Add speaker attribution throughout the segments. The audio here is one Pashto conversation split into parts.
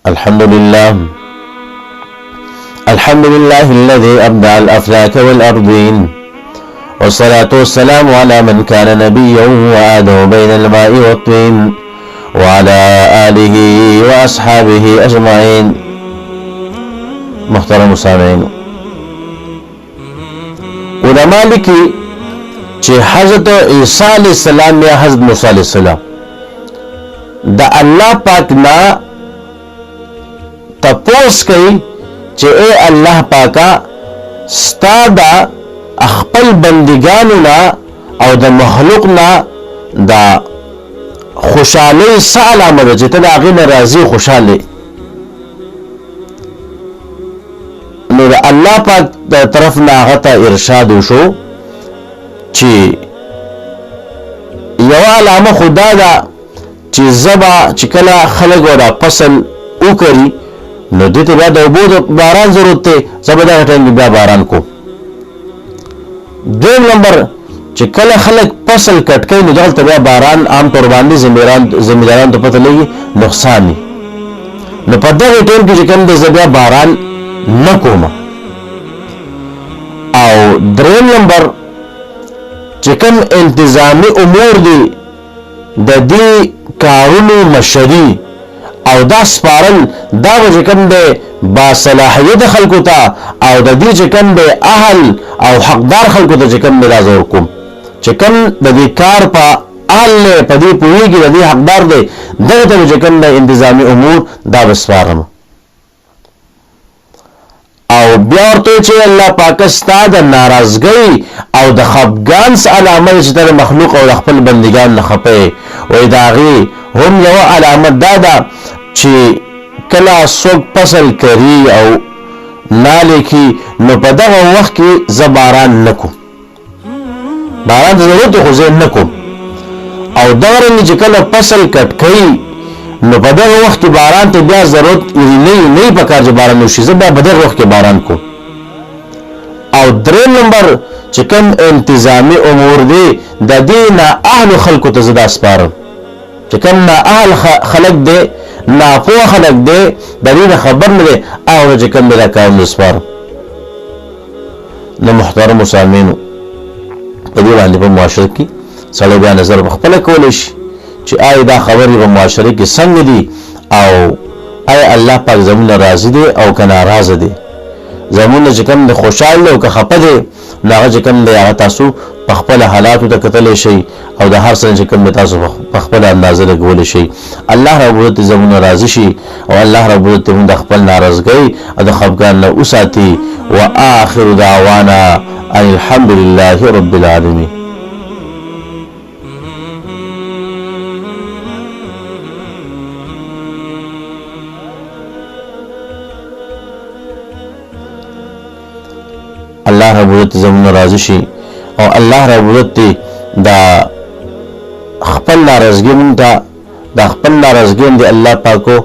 Speaker 1: الحمد لله الذي أبدع الأفلاك والأرضين، والصلاة والسلام على من كان نبيا وآدم بين الماء والطين، وعلى آله وأصحابه أجمعين. محترم سامعين، علماء لکی چې حضرت عیسی علیہ السلام یا حضرت موسی علیہ السلام دا الله پاک نا تپوس کوي چې اے الله پاکا ستا دا خپل بندگانو نا او د مخلوق نا دا خوشحالی څه علامه ده چې ته د هغې نه راضي خوشحالی. نو د الله پاک د طرف نه هغه ته ارشاد وشو چې یوه علامه خو دا ده چې زبا چې کله خلک ودا فصل وکړي نو دې ته بیا د اوبو د باران ضرورت دی، زه به دغه ټایم کې بیا باران کوم. دویم نمبر چې کله خلک فصل کټ کوي نو دلته بیا باران عام طور باندې زمیندارانو ته پته لګي نقصان وي، نو په دغه ټایم کې چې کوم دی زه بیا باران نه کوم. او دریم نمبر چې کوم انتظامی امور دي د دې کارونو مشري او دا سپارل دا به کوم دی با صلاحیت خلکو ته او د دې چې کوم دی اهل او حقدار خلکو ته چې کوم دی دا زور کوم چې کوم د دې کار په اهل په دې پوهېږي د دې حقدار دی دغه ته چې کوم دی انتظامی امور دا به سپارم. او بیا ورته چې الله پاک ستا د ناراضګۍ او د خفګان علامه چې د مخلوق او د خپل بندګان نه خپه وي د هغې هم یوه علامه دا ده چې کله څوک فصل کوي او نالې کي نو په دغه وخت کې زه باران نه کوم، باران د ضرورت خو زه نه کوم. او دغه رنګې چې کله فصل کټ کوي نو په دغه وخت کې باران ته بیا ضرورت نه پکار چې باران وشي، زه بیا په دغه وخت کې باران کوم. او دریم نمبر چې کوم انتظامی امور دی د دې نه اهلو خلکو ته زه دا سپارم چې کوم نه اهل خلک دی ناپوه خلک دی د دې نه خبر نه دی هغه چې کوم دا کارونه سپارم. نو محترمو سامعینو په دې باندې په معاشره کې سړی بیا نظر په خپله کولی شي چې آیا دا خبرې په معاشره کې څنګه دي او آیا الله پاک زمونږ راضي دی او که ناراضه دی، زمونږ چې کوم دی خوشحال دی او که خفه دی نو هغه چې کوم دی هغه تاسو په خپل حالاتو ته کتلی شئ او د هر څه چې کوم دی تاسو په خپل اندازه لګولی شئ. الله رب العزت زمونږ راضي شي او الله رب العزت موږ د خپل ناراضګۍ او د خفګان نه وساتي. واخر دعوانا ان الحمد لله رب العالمين. الله رب العزت زمونږ راضي شي او الله رب العزت دا خپل ناراضګي مونږ ته دا خپل ناراضګي دی الله پاکو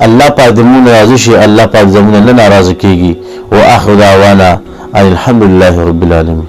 Speaker 1: الله پاک دې مونږ راضي شي، الله پاک زمونږ نه ناراضه کیږي. واخر دعوانا ان الحمد لله رب العالمين.